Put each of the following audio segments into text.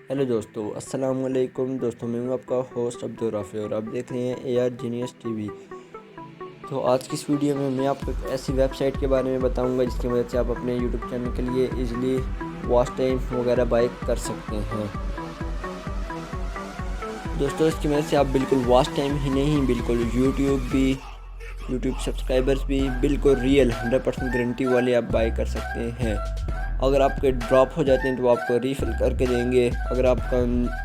Hello दोस्तों, अस्सलाम वालेकुम। दोस्तों मैं हूं आपका होस्ट अब्दुल राफ़ी और आप देख रहे हैं AR जीनियस टीवी। तो आज की इस वीडियो में मैं आपको एक ऐसी वेबसाइट के बारे में बताऊंगा जिसकी मदद से आप अपने यूट्यूब चैनल के लिए इजीली वॉच टाइम वगैरह बाय कर सकते हैं। दोस्तों इसकी मदद से आप बिल्कुल वॉच टाइम ही नहीं, बिल्कुल यूट्यूब सब्सक्राइबर्स भी बिल्कुल रियल 100% गारंटी वाले आप बाय कर सकते हैं। अगर आपके ड्रॉप हो जाते हैं तो वो आपको रीफिल करके देंगे। अगर आपका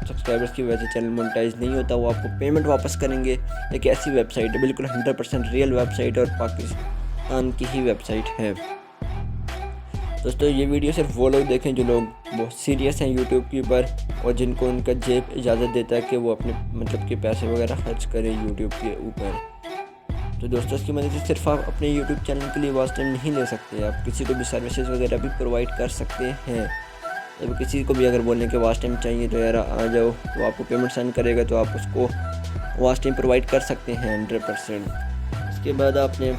सब्सक्राइबर्स की वजह से चैनल मोनेटाइज नहीं होता वो आपको पेमेंट वापस करेंगे। एक ऐसी वेबसाइट है, बिल्कुल 100% रियल वेबसाइट और पाकिस्तान की ही वेबसाइट है। दोस्तों ये वीडियो सिर्फ वो लोग देखें जो लोग बहुत सीरियस हैं यूट्यूब के ऊपर और जिनको उनका जेब इजाज़त देता है कि वो अपने कि पैसे वगैरह खर्च करें यूट्यूब के ऊपर। तो दोस्तों इसकी मदद से सिर्फ आप अपने यूट्यूब चैनल के लिए वॉच टाइम नहीं ले सकते, आप किसी को भी सर्विसेज वगैरह भी प्रोवाइड कर सकते हैं। जब किसी को भी अगर बोलने के वॉच टाइम चाहिए तो यार आ जाओ, तो आपको पेमेंट सेंड करेगा तो आप उसको वॉच टाइम प्रोवाइड कर सकते हैं 100%। इसके बाद आपने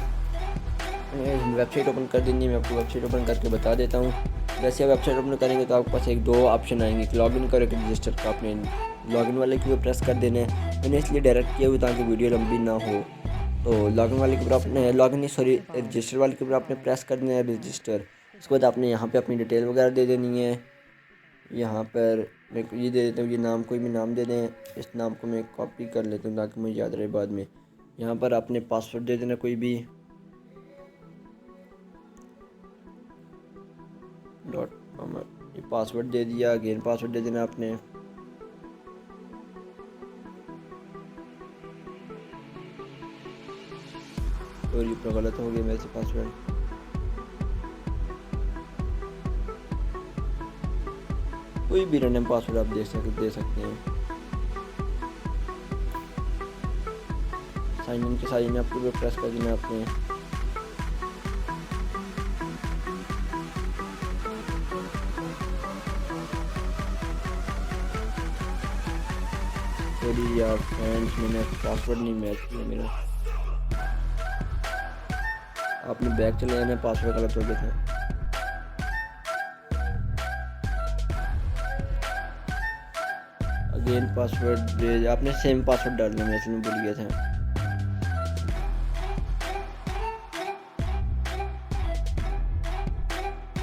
वेबसाइट ओपन कर देनी है। मैं आपको वेबसाइट ओपन करके बता देता हूँ। जैसे आप वेबसाइट ओपन करेंगे तो आपके पास एक दो ऑप्शन आएंगे, लॉगिन करो कि रजिस्टर का। आपने लॉगिन वाले के ऊपर प्रेस कर देना है। मैंने इसलिए डायरेक्ट किया हुआ ताकि वीडियो लंबी ना हो। तो लॉगिन वाले के ऊपर आपने रजिस्टर वाले के ऊपर आपने प्रेस कर देना है रजिस्टर। उसके बाद आपने यहाँ पे अपनी डिटेल वगैरह दे देनी है। यहाँ पर मैं ये दे देता हूँ, ये नाम कोई भी नाम दे दें। इस नाम को मैं कॉपी कर लेता हूँ ताकि मुझे याद रहे बाद में। यहाँ पर आपने पासवर्ड दे देना कोई भी .com। ये पासवर्ड दे दिया, अगेन पासवर्ड दे देना आपने। और ये पूरा गलत हो गया मेरे से पासवर्ड। कोई भी रैंडम पासवर्ड आप दे सकते हैं। साइन इन के साइन आपको भी प्रेस कर देना आपने। सॉरी यार फ्रेंड्स, मैंने पासवर्ड नहीं मैच किया मेरा। आपने बैक चले जाना, पासवर्ड गलत हो गया था। अगेन पासवर्ड दे, आपने सेम पासवर्ड डालना, मैं इसमें भूल गया था।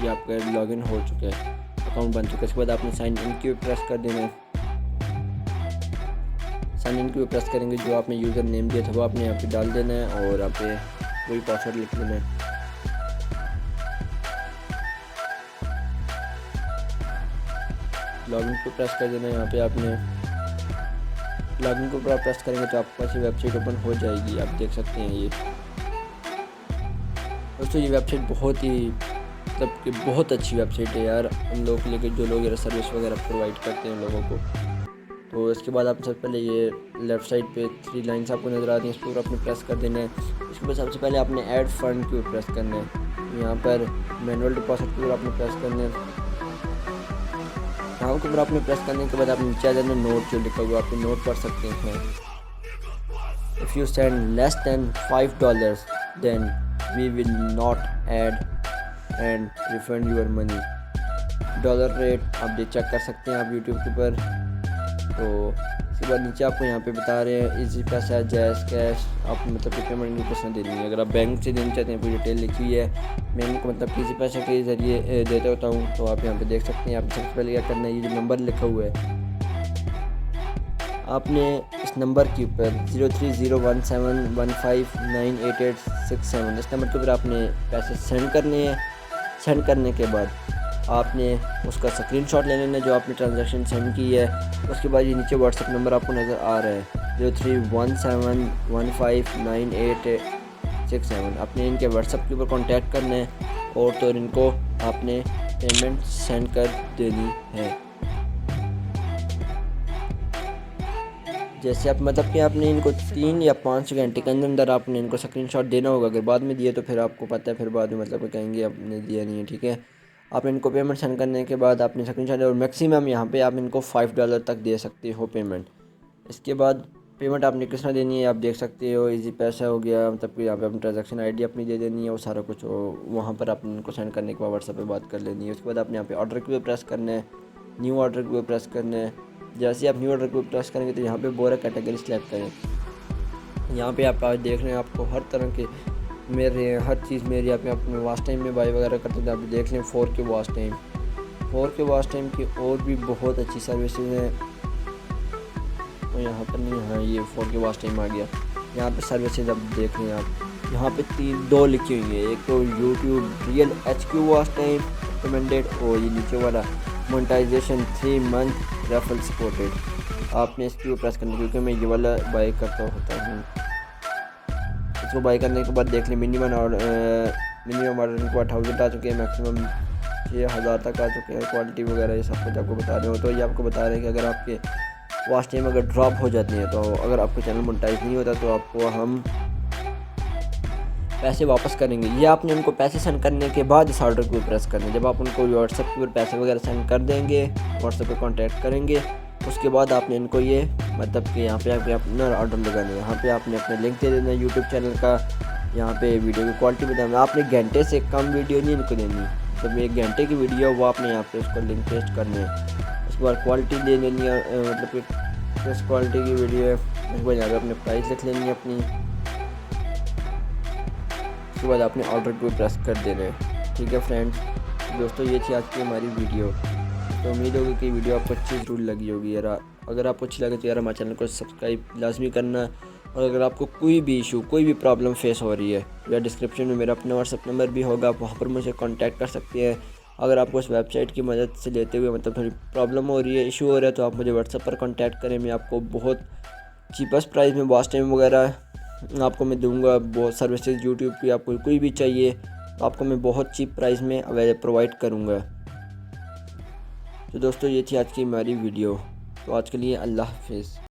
ये आपका लॉगिन हो चुका है, अकाउंट बन चुका है। इसके बाद आपने साइन इन के ऊपर प्रेस कर देना है। साइन इन के ऊपर प्रेस करेंगे, जो आपने यूज़र नेम दिया था वो आपने यहाँ पे डाल देना है और यहाँ पे वही पासवर्ड लिख लेना है। लॉगिन को प्रेस कर देना है। यहाँ पे आपने लॉगिन को प्रेस करेंगे तो आपके पास ये वेबसाइट ओपन हो जाएगी। आप देख सकते हैं ये दोस्तों, ये वेबसाइट बहुत ही कि बहुत अच्छी वेबसाइट है यार उन लोगों के लिए जो लोग यार सर्विस वगैरह प्रोवाइड करते हैं लोगों को। तो इसके बाद आप सबसे पहले ये लेफ़्ट साइड पे 3 लाइन्स आपको नज़र आती हैं, इस पर आपने प्रेस कर देना है। इसके बाद सबसे पहले आपने ऐड फंड के ऊपर प्रेस करना है। यहाँ पर मैनुअल डिपॉजिट के ऊपर आपने प्रेस करना है। यहाँ के ऊपर आपने प्रेस करने के बाद आप नीचे आ जाना, नोट जो लिखा हुआ आपको नोट पढ़ सकते हैं। If you send less than $5 then we will not add and refund your money. Dollar rate आप चेक कर सकते हैं आप यूट्यूब के ऊपर। तो इसके बाद नीचे आपको यहाँ पे बता रहे हैं इजी पैसा, जैज़ कैश, आप कि पेमेंट इनको किस देनी है। अगर आप बैंक से देना चाहते हैं पूरी डिटेल लिखी हुई है। मैं इनको इजी पैसा के ज़रिए देता होता हूँ। तो आप यहाँ पे देख सकते हैं। आपने सबसे पहले क्या करना है, ये जो नंबर लिखा हुआ है आपने इस नंबर के ऊपर 030171598867 इस नंबर के ऊपर आपने पैसे सेंड करने हैं। सेंड करने के बाद आपने उसका स्क्रीनशॉट ले लेना जो आपने ट्रांजैक्शन सेंड की है। उसके बाद ये नीचे व्हाट्सएप नंबर आपको नज़र आ रहा है 0317159867। आपने इनके व्हाट्सएप के ऊपर कांटेक्ट करना है और तो इनको आपने पेमेंट सेंड कर देनी है। जैसे आप कि आपने इनको 3 या 5 घंटे के अंदर आपने इनको स्क्रीनशॉट देना होगा। अगर बाद में दिए तो फिर आपको पता है, फिर बाद में कहेंगे आपने दिया नहीं है। ठीक है, आपने इनको पेमेंट सेंड करने के बाद आपने स्क्रीनशॉट और मैक्सिमम यहाँ पे आप इनको $5 तक दे सकते हो पेमेंट। इसके बाद पेमेंट आपने किस तरह देनी है आप देख सकते हो। इजी पैसा हो गया, कि यहाँ पे अपनी ट्रांजैक्शन आईडी अपनी दे देनी है, वो सारा कुछ वहाँ पर आपने इनको सेंड करने के बाद व्हाट्सएप पे बात कर लेनी है। उसके बाद आपने यहाँ पे ऑर्डर के ऊपर प्रेस करना है। न्यू ऑर्डर को प्रेस करना है। जैसे आप न्यू ऑर्डर को प्रेस करेंगे तो यहाँ पे बोरा कैटेगरी सेलेक्ट करें। यहाँ पे आप आज देख रहे हैं आपको हर तरह के मेरे हर चीज़ मेरी आप अपने वॉच टाइम में बाई वगैरह करते थे। आप देख लें 4K watch time, 4K watch time की और भी बहुत अच्छी सर्विसेज हैं। तो यहाँ पर नहीं, हाँ ये 4K वॉच टाइम आ गया। यहाँ पे सर्विसेज आप देख रहे हैं, आप यहाँ पे 2 लिखी हुई है, एक तो YouTube real HQ watch time recommended और ये नीचे वाला मोनेटाइजेशन 3 मंथ रेफरल सपोर्टेड। आपने इसको प्रेस करना, क्योंकि मैं ये वाला बाई करता होता हूँ। इसको बाई करने के बाद देख लें मिनिमम ऑर्डर इनको 8000 आ चुके हैं, मैक्सिमम 6000 तक आ चुके हैं। क्वालिटी वगैरह ये सब कुछ आपको बता रहे हो। तो ये आपको बता रहे हैं कि अगर आपके वॉच टाइम अगर ड्रॉप हो जाती है, तो अगर आपका चैनल मोनेटाइज नहीं होता तो आपको हम पैसे वापस करेंगे। ये आपने उनको पैसे सेंड करने के बाद इस ऑर्डर को प्रेस करना है। जब आप उनको व्हाट्सएप पर पैसे वगैरह सेंड कर देंगे, व्हाट्सएप पे कांटेक्ट करेंगे, उसके बाद आपने इनको ये मतलब कि यहाँ पे आपके अपना ऑर्डर लगाना है। यहाँ पे आपने अपना लिंक दे देना है यूट्यूब चैनल का। यहाँ पे वीडियो की क्वालिटी बताना, आपने घंटे से कम वीडियो नहीं इनको देनी। जब 1 घंटे की वीडियो वो आपने यहाँ पे उसको लिंक पेस्ट करने है। उसके बाद क्वालिटी दे लेनी है, मतलब कि किस क्वालिटी की वीडियो है। उसके बाद यहाँ पे अपने प्राइस लिख लेनी है अपनी। उसके बाद आपने ऑर्डर को प्रेस कर देना है। ठीक है फ्रेंड्स, दोस्तों ये थी आज की हमारी वीडियो। तो उम्मीद होगी कि वीडियो आपको अच्छी ज़रूर लगी होगी। यार अगर आपको अच्छी लगे तो यार हमारे चैनल को सब्सक्राइब लाजमी करना। और अगर आपको कोई भी इशू, कोई भी प्रॉब्लम फेस हो रही है, या डिस्क्रिप्शन में मेरा अपना व्हाट्सअप नंबर भी होगा, आप वहाँ पर मुझे कांटेक्ट कर सकते हैं। अगर आपको उस वेबसाइट की मदद से लेते हुए मतलब थोड़ी प्रॉब्लम हो रही है, इशू हो रहा है, तो आप मुझे व्हाट्सअप पर कांटेक्ट करें। मैं आपको बहुत चीपेस्ट प्राइस में वॉच टाइम वगैरह आपको मैं दूँगा। बहुत सर्विसेज यूट्यूब की आपको कोई भी चाहिए तो आपको मैं बहुत चीप प्राइस में प्रोवाइड करूँगा। तो दोस्तों ये थी आज की हमारी वीडियो। तो आज के लिए अल्लाह हाफिज़।